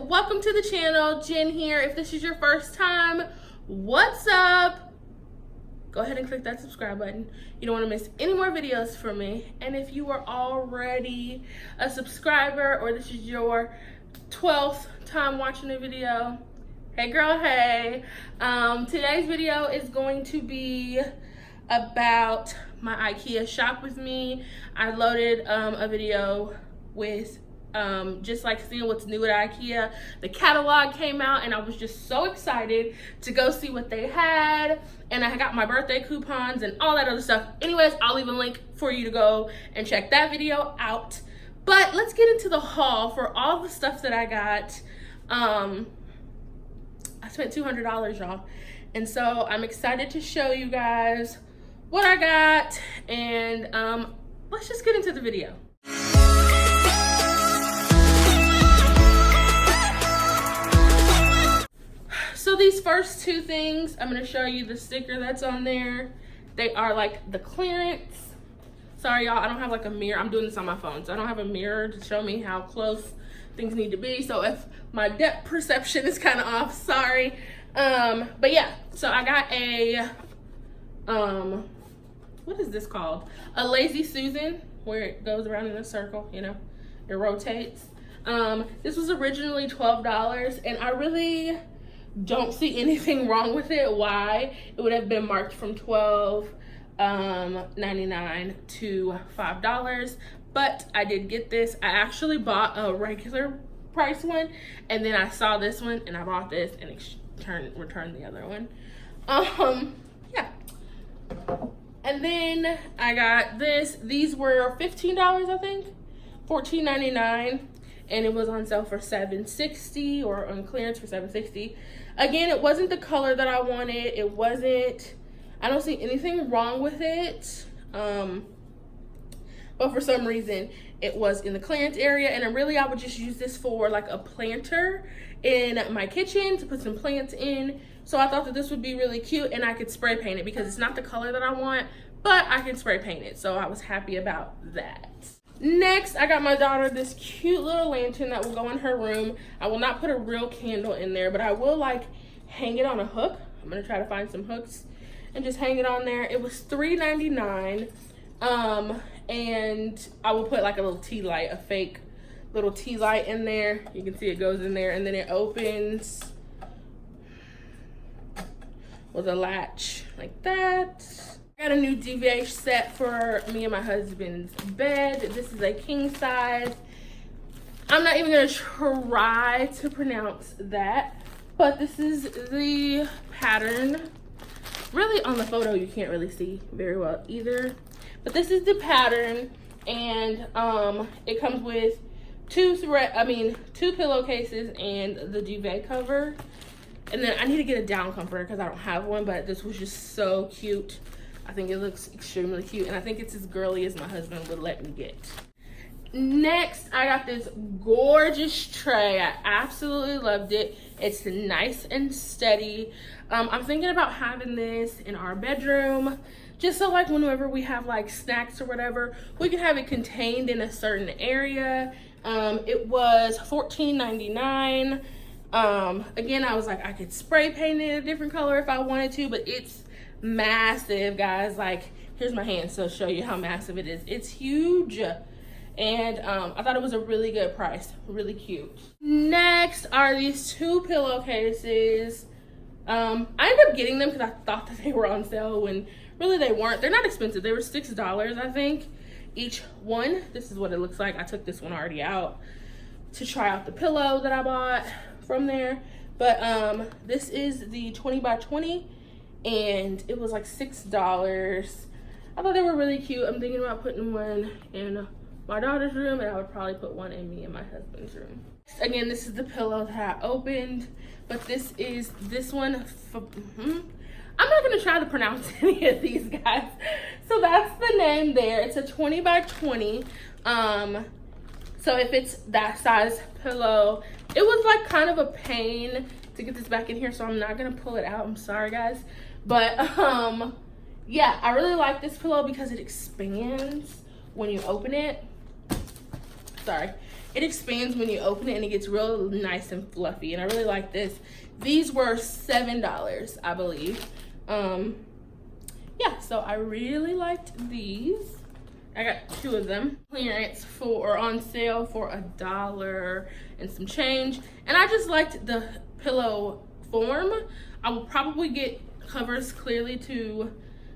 welcome to the channel. Jen here. If this is your first time, what's up? Go ahead and click that subscribe button. You don't want to miss any more videos from me. And if you are already a subscriber or this is your 12th time watching a video, hey girl, hey. Today's video is going to be about my Ikea shop with me. I loaded a video with just like seeing what's new at Ikea. The catalog came out and I was just so excited to go see what they had, and I got my birthday coupons and all that other stuff. Anyways, I'll leave a link for you to go and check that video out. But let's get into the haul for all the stuff that I got. I spent $200, y'all, and so I'm excited to show you guys what I got, and let's just get into the video. So these first two things, I'm going to show you the sticker that's on there. They are like the clearance. Sorry y'all, I don't have like a mirror. I'm doing this on my phone, so I don't have a mirror to show me how close things need to be. So if my depth perception is kind of off, sorry. But yeah, so I got a, what is this called? A Lazy Susan, where it goes around in a circle, you know, it rotates. This was originally $12, and I really don't see anything wrong with it. Why it would have been marked from $12.99 to $5, but I did get this. I actually bought a regular price one, and then I saw this one and I bought this and returned the other one. Yeah, and then I got this. These were $15, I think, $14.99, and it was on sale for $7.60 or on clearance for $7.60. Again, it wasn't the color that I wanted. It wasn't, I don't see anything wrong with it. But for some reason, it was in the clearance area, and I would just use this for like a planter in my kitchen to put some plants in. So I thought that this would be really cute, and I could spray paint it because it's not the color that I want, but I can spray paint it. So I was happy about that. Next, I got my daughter this cute little lantern that will go in her room. I will not put a real candle in there, but I will like hang it on a hook. I'm gonna try to find some hooks and just hang it on there. It was $3.99. And I will put like a little tea light, a fake little tea light in there. You can see it goes in there, and then it opens with a latch like that. I got a new duvet set for me and my husband's bed. This is a king size. I'm not even gonna try to pronounce that, but this is the pattern. Really, on the photo you can't really see very well either, but this is the pattern, and it comes with two pillowcases and the duvet cover. And then I need to get a down comforter because I don't have one, but this was just so cute. I think it looks extremely cute, and I think it's as girly as my husband would let me get. Next, I got this gorgeous tray. I absolutely loved it. It's nice and steady. I'm thinking about having this in our bedroom, just so like whenever we have like snacks or whatever, we can have it contained in a certain area. It was $14.99. Again, I was like, I could spray paint it a different color if I wanted to, but it's massive, guys. Like, here's my hand, so show you how massive it is. It's huge, and I thought it was a really good price, really cute. Next are these two pillowcases. I ended up getting them because I thought that they were on sale when really they weren't. They're not expensive. They were $6, I think, each one. This is what it looks like. I took this one already out to try out the pillow that I bought from there, but this is the 20 by 20, and it was like $6. I thought they were really cute. I'm thinking about putting one in my daughter's room, and I would probably put one in me and my husband's room. Again, this is the pillow that I opened, but this is this one. I'm not gonna try to pronounce any of these, guys. So that's the name there. It's a 20 by 20. So if it's that size pillow, it was like kind of a pain to get this back in here, so I'm not gonna pull it out. I'm sorry, guys. But yeah, I really like this pillow because it expands when you open it. Sorry. it expands when you open it and it gets real nice and fluffy, and I really like this. These were $7, I believe. Yeah, so I really liked these. I got 2 of them. Clearance or on sale for $1 and some change. And I just liked the pillow form. I will probably get covers clearly to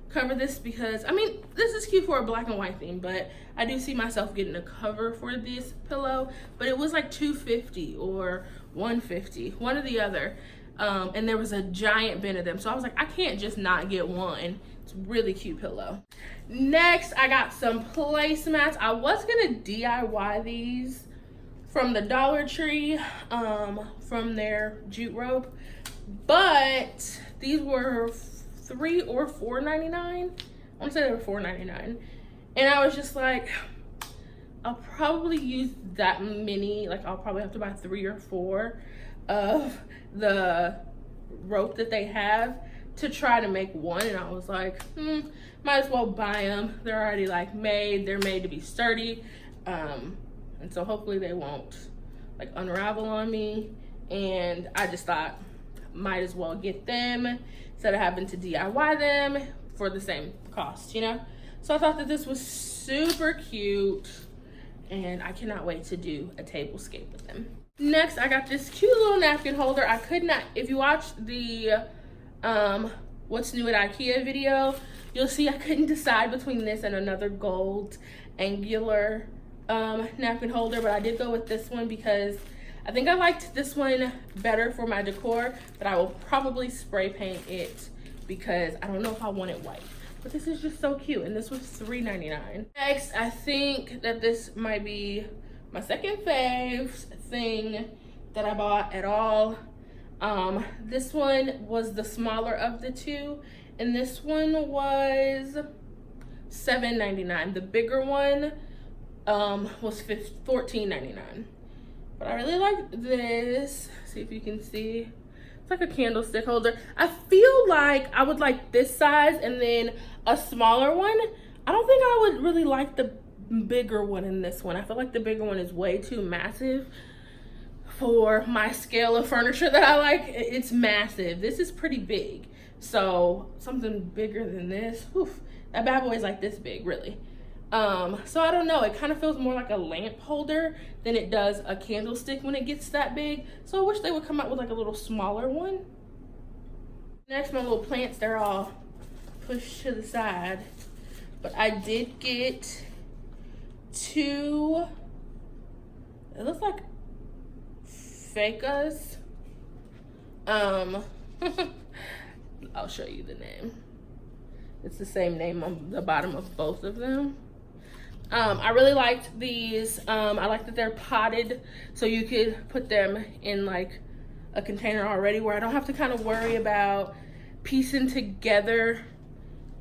cover this because, I mean, this is cute for a black and white theme, but I do see myself getting a cover for this pillow. But it was like $250 or $150, one or the other. And there was a giant bin of them. So I was like, I can't just not get one. It's a really cute pillow. Next, I got some placemats. I was gonna DIY these from the Dollar Tree, from their jute rope, but these were $3 or $4.99. I want to say they were $4.99, and I was just like, I'll probably use that many. Like, I'll probably have to buy 3 or 4 of the rope that they have to try to make one. And I was like, might as well buy them. They're already like made. They're made to be sturdy, and so hopefully they won't like unravel on me. And I just thought, might as well get them instead of having to DIY them for the same cost, you know? So I thought that this was super cute, and I cannot wait to do a tablescape with them. Next, I got this cute little napkin holder. I could not, if you watched the what's new at Ikea video, you'll see I couldn't decide between this and another gold angular napkin holder, but I did go with this one because I think I liked this one better for my decor, but I will probably spray paint it because I don't know if I want it white. But this is just so cute, and this was $3.99. Next, I think that this might be my second fave thing that I bought at all. This one was the smaller of the 2, and this one was $7.99. The bigger one was $14.99. But I really like this. See if you can see. It's like a candlestick holder. I feel like I would like this size and then a smaller one. I don't think I would really like the bigger one in this one. I feel like the bigger one is way too massive for my scale of furniture that I like. It's massive. This is pretty big. So something bigger than this, oof, that bad boy is like this big, really. So I don't know, it kind of feels more like a lamp holder than it does a candlestick when it gets that big. So I wish they would come out with like a little smaller one. Next, my little plants, they're all pushed to the side. But I did get 2, it looks like ficus. I'll show you the name. It's the same name on the bottom of both of them. I really liked these. I like that they're potted, so you could put them in like a container already where I don't have to kind of worry about piecing together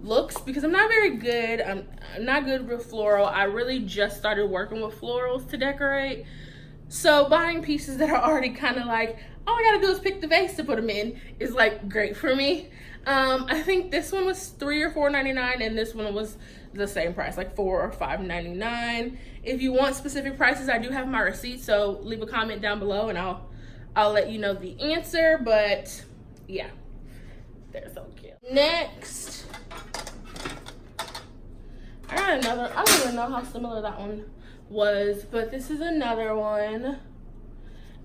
looks, because I'm not very good. I'm not good with floral. I really just started working with florals to decorate. So buying pieces that are already kind of like, all I gotta do is pick the vase to put them in is like great for me. I think this one was $3 or $4.99, and this one was the same price, like $4 or $5.99. If you want specific prices, I do have my receipt, so leave a comment down below and I'll let you know the answer. But yeah, they're so cute. Next, I got another, I don't even know how similar that one was, but this is another one.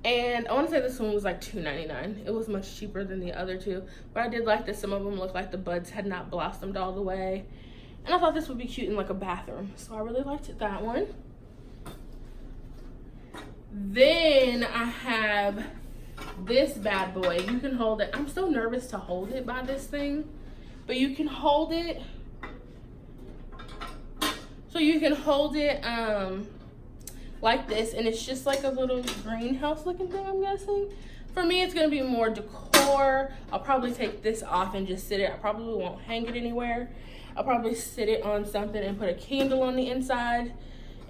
And I want to say this one was like $2.99. It was much cheaper than the other 2. But I did like that some of them looked like the buds had not blossomed all the way. And I thought this would be cute in like a bathroom. So I really liked that one. Then I have this bad boy. You can hold it. I'm so nervous to hold it by this thing. But you can hold it. So you can hold it like this, and it's just like a little greenhouse looking thing, I'm guessing. For me, it's gonna be more decor. I'll probably take this off and just sit it. I probably won't hang it anywhere. I'll probably sit it on something and put a candle on the inside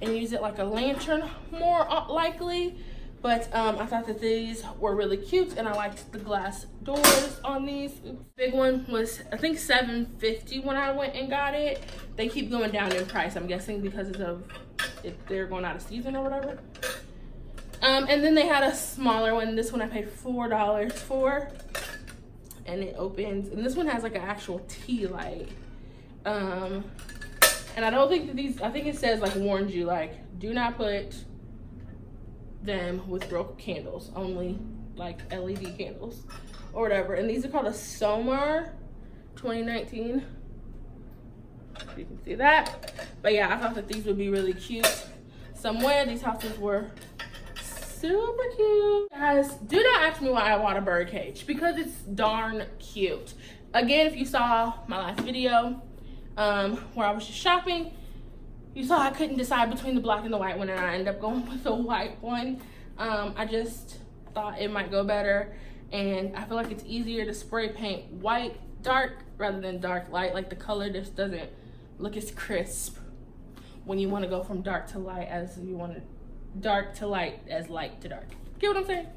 and use it like a lantern more likely. But I thought that these were really cute, and I liked the glass doors on these. Big one was, I think, $7.50 when I went and got it. They keep going down in price, I'm guessing because of if they're going out of season or whatever. And then they had a smaller one. This one I paid $4 for, and it opens. And this one has like an actual tea light. And I don't think that these, I think it says like warns you, like do not put them with broke candles, only like LED candles or whatever. And these are called a Somar 2019. You can see that. But yeah, I thought that these would be really cute somewhere. These houses were super cute. Guys, do not ask me why I bought a bird cage, because it's darn cute. Again, if you saw my last video where I was just shopping, you saw I couldn't decide between the black and the white one, and I ended up going with the white one. I just thought it might go better, and I feel like it's easier to spray paint white dark rather than dark light. Like the color just doesn't look as crisp when you want to go from dark to light as you want to dark to light as light to dark. Get what I'm saying?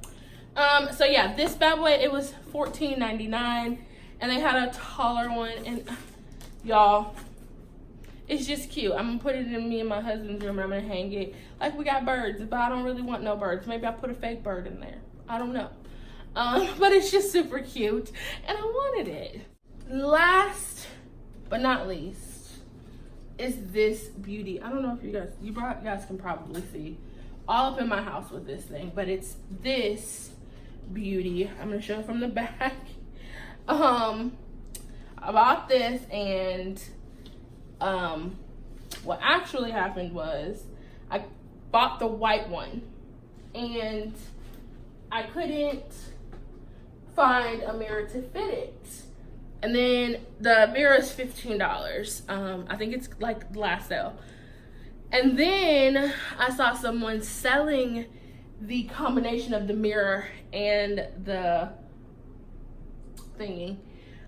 So yeah, this bad boy, it was $14.99, and they had a taller one, and y'all, it's just cute. I'm gonna put it in me and my husband's room, and I'm gonna hang it like we got birds, but I don't really want no birds. Maybe I'll put a fake bird in there. I don't know. But it's just super cute, and I wanted it. Last but not least is this beauty. I don't know if you guys can probably see all up in my house with this thing, but it's this beauty. I'm gonna show it from the back. I bought this, and what actually happened was I bought the white one, and I couldn't find a mirror to fit it. And then the mirror is $15. I think it's like the last sale. And then I saw someone selling the combination of the mirror and the thingy.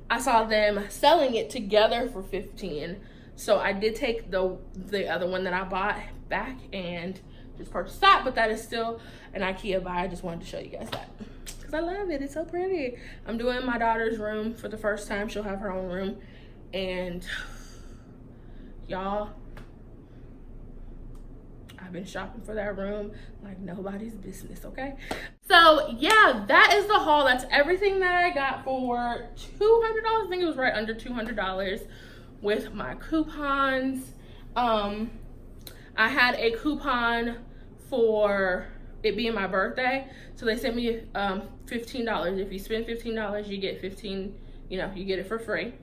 I saw them selling it together for $15. So I did take the other one that I bought back and just purchased that, but that is still an Ikea buy. I just wanted to show you guys that because I love it. It's so pretty. I'm doing my daughter's room for the first time. She'll have her own room, and y'all, I've been shopping for that room like nobody's business, okay? So yeah, that is the haul. That's everything that I got for $200. I think it was right under $200 with my coupons. I had a coupon for it being my birthday, so they sent me $15. If you spend $15, you get 15, you get it for free.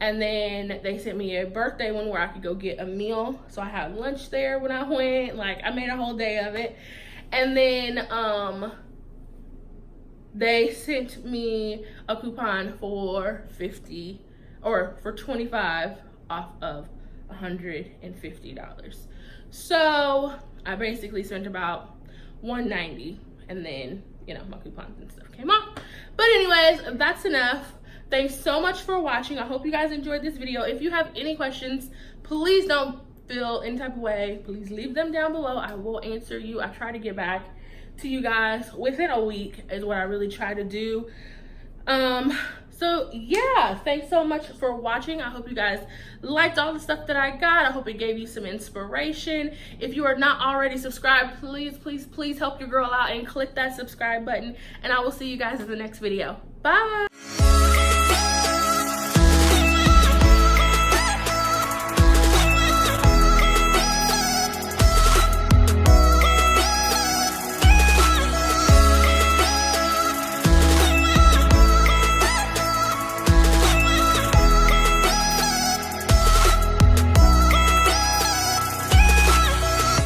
And then they sent me a birthday one where I could go get a meal. So I had lunch there when I went. Like, I made a whole day of it. And then they sent me a coupon for 50 or for 25 off of $150. So I basically spent about $190, and then my coupons and stuff came off. But anyways, that's enough. Thanks so much for watching. I hope you guys enjoyed this video. If you have any questions, please don't feel any type of way. Please leave them down below. I will answer you. I try to get back to you guys within a week is what I really try to do. So yeah, thanks so much for watching. I hope you guys liked all the stuff that I got. I hope it gave you some inspiration. If you are not already subscribed, please help your girl out and click that subscribe button, and I will see you guys in the next video. Bye.